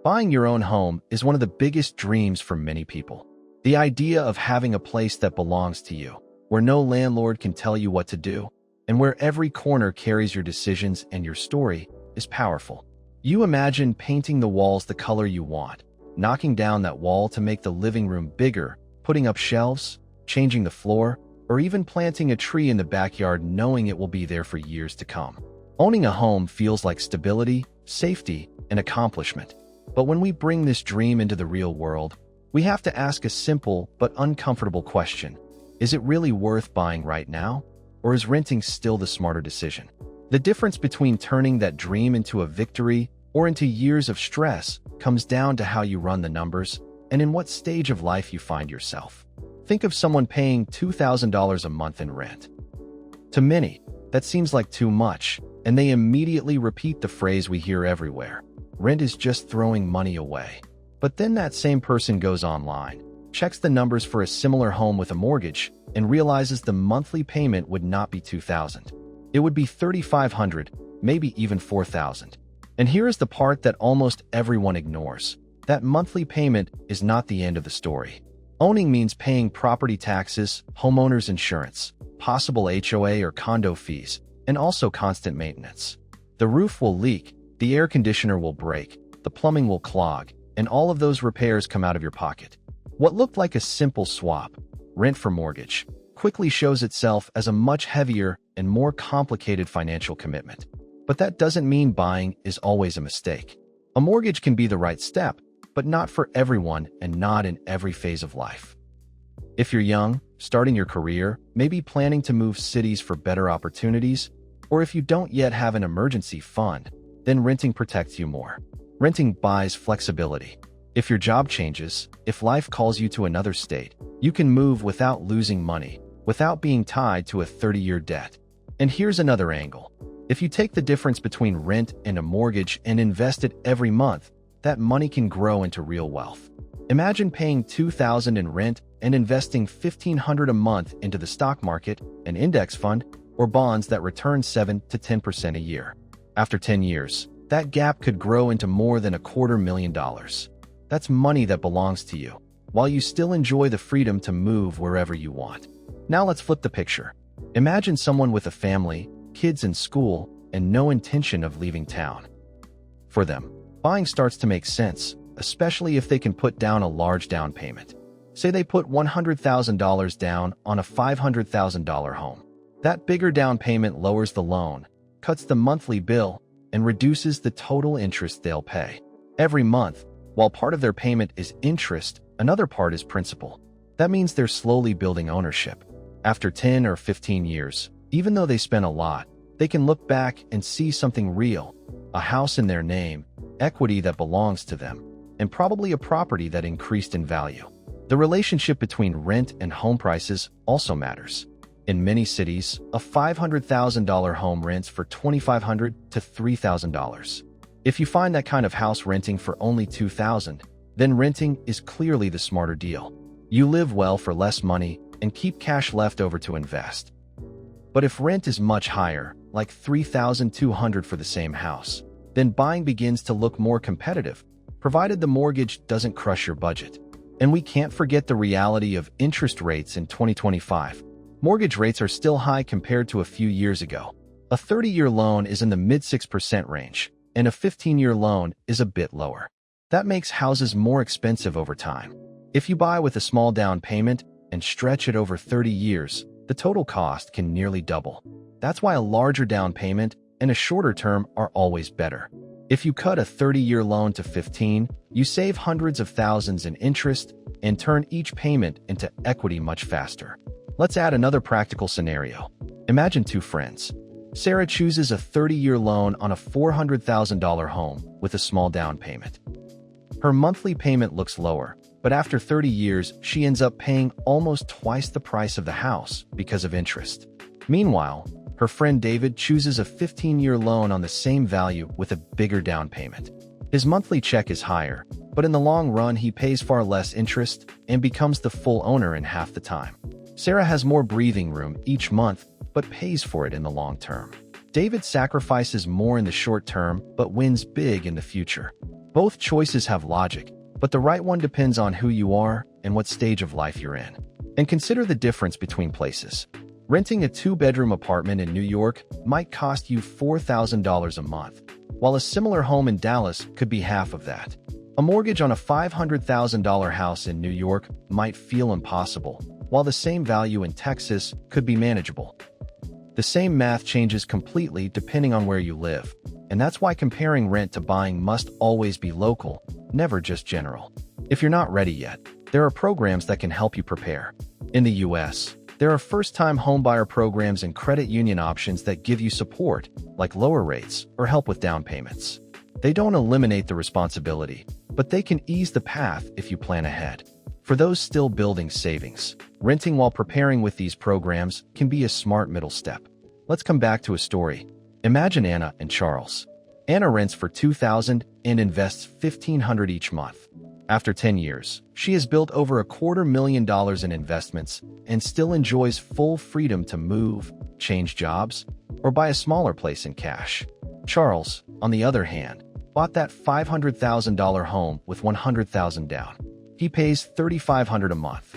Buying your own home is one of the biggest dreams for many people. The idea of having a place that belongs to you, where no landlord can tell you what to do, and where every corner carries your decisions and your story, is powerful. You imagine painting the walls the color you want, knocking down that wall to make the living room bigger, putting up shelves, changing the floor, or even planting a tree in the backyard knowing it will be there for years to come. Owning a home feels like stability, safety, and accomplishment. But when we bring this dream into the real world, we have to ask a simple but uncomfortable question. Is it really worth buying right now? Or is renting still the smarter decision? The difference between turning that dream into a victory or into years of stress comes down to how you run the numbers and in what stage of life you find yourself. Think of someone paying $2,000 a month in rent. To many, that seems like too much, and they immediately repeat the phrase we hear everywhere: rent is just throwing money away. But then that same person goes online, checks the numbers for a similar home with a mortgage, and realizes the monthly payment would not be $2,000. It would be $3,500, maybe even $4,000. And here is the part that almost everyone ignores. That monthly payment is not the end of the story. Owning means paying property taxes, homeowners insurance, possible HOA or condo fees, and also constant maintenance. The roof will leak, the air conditioner will break, the plumbing will clog, and all of those repairs come out of your pocket. What looked like a simple swap, rent for mortgage, quickly shows itself as a much heavier and more complicated financial commitment. But that doesn't mean buying is always a mistake. A mortgage can be the right step, but not for everyone and not in every phase of life. If you're young, starting your career, maybe planning to move cities for better opportunities, or if you don't yet have an emergency fund, then renting protects you more. Renting buys flexibility. If your job changes, if life calls you to another state, you can move without losing money, without being tied to a 30-year debt. And here's another angle. If you take the difference between rent and a mortgage and invest it every month, that money can grow into real wealth. Imagine paying $2,000 in rent and investing $1,500 a month into the stock market, an index fund, or bonds that return 7 to 10% a year. After 10 years, that gap could grow into more than $250,000. That's money that belongs to you, while you still enjoy the freedom to move wherever you want. Now let's flip the picture. Imagine someone with a family, kids in school, and no intention of leaving town. For them, buying starts to make sense, especially if they can put down a large down payment. Say they put $100,000 down on a $500,000 home. That bigger down payment lowers the loan, cuts the monthly bill, and reduces the total interest they'll pay. Every month, while part of their payment is interest, another part is principal. That means they're slowly building ownership. After 10 or 15 years, even though they spent a lot, they can look back and see something real, a house in their name, equity that belongs to them, and probably a property that increased in value. The relationship between rent and home prices also matters. In many cities, a $500,000 home rents for $2,500 to $3,000. If you find that kind of house renting for only $2,000, then renting is clearly the smarter deal. You live well for less money and keep cash left over to invest. But if rent is much higher, like $3,200 for the same house, then buying begins to look more competitive, provided the mortgage doesn't crush your budget. And we can't forget the reality of interest rates in 2025. Mortgage rates are still high compared to a few years ago. A 30-year loan is in the mid-6% range, and a 15-year loan is a bit lower. That makes houses more expensive over time. If you buy with a small down payment and stretch it over 30 years, the total cost can nearly double. That's why a larger down payment and a shorter term are always better. If you cut a 30-year loan to 15, you save hundreds of thousands in interest and turn each payment into equity much faster. Let's add another practical scenario. Imagine two friends. Sarah chooses a 30-year loan on a $400,000 home with a small down payment. Her monthly payment looks lower, but after 30 years, she ends up paying almost twice the price of the house because of interest. Meanwhile, her friend David chooses a 15-year loan on the same value with a bigger down payment. His monthly check is higher, but in the long run, he pays far less interest and becomes the full owner in half the time. Sarah has more breathing room each month, but pays for it in the long term. David sacrifices more in the short term, but wins big in the future. Both choices have logic, but the right one depends on who you are and what stage of life you're in. And consider the difference between places. Renting a 2-bedroom apartment in New York might cost you $4,000 a month, while a similar home in Dallas could be half of that. A mortgage on a $500,000 house in New York might feel impossible, while the same value in Texas could be manageable. The same math changes completely depending on where you live, and that's why comparing rent to buying must always be local, never just general. If you're not ready yet, there are programs that can help you prepare. In the US, there are first-time homebuyer programs and credit union options that give you support, like lower rates or help with down payments. They don't eliminate the responsibility, but they can ease the path if you plan ahead. For those still building savings, renting while preparing with these programs can be a smart middle step. Let's come back to a story. Imagine Anna and Charles. Anna rents for $2,000 and invests $1,500 each month. After 10 years, she has built over $250,000 in investments and still enjoys full freedom to move, change jobs, or buy a smaller place in cash. Charles, on the other hand, bought that $500,000 home with $100,000 down. He pays $3,500 a month.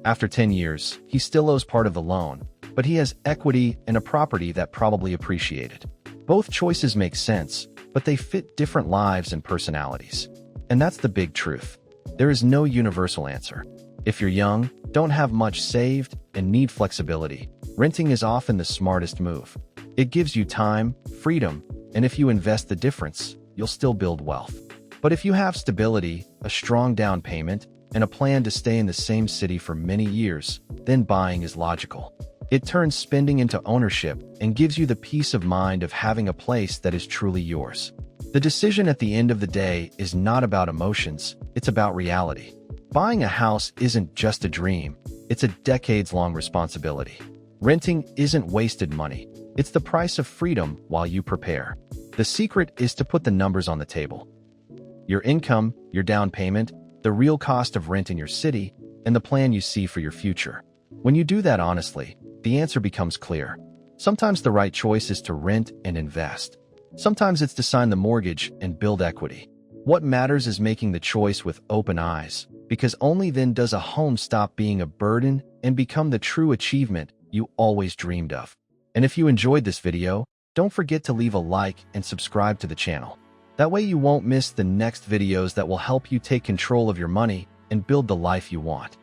After 10 years, he still owes part of the loan, but he has equity in a property that probably appreciated. Both choices make sense, but they fit different lives and personalities. And that's the big truth. There is no universal answer. If you're young, don't have much saved, and need flexibility, renting is often the smartest move. It gives you time, freedom, and if you invest the difference, you'll still build wealth. But if you have stability, a strong down payment, and a plan to stay in the same city for many years, then buying is logical. It turns spending into ownership and gives you the peace of mind of having a place that is truly yours. The decision at the end of the day is not about emotions, it's about reality. Buying a house isn't just a dream, it's a decades-long responsibility. Renting isn't wasted money, it's the price of freedom while you prepare. The secret is to put the numbers on the table. Your income, your down payment, the real cost of rent in your city, and the plan you see for your future. When you do that honestly, the answer becomes clear. Sometimes the right choice is to rent and invest. Sometimes it's to sign the mortgage and build equity. What matters is making the choice with open eyes, because only then does a home stop being a burden and become the true achievement you always dreamed of. And if you enjoyed this video, don't forget to leave a like and subscribe to the channel. That way you won't miss the next videos that will help you take control of your money and build the life you want.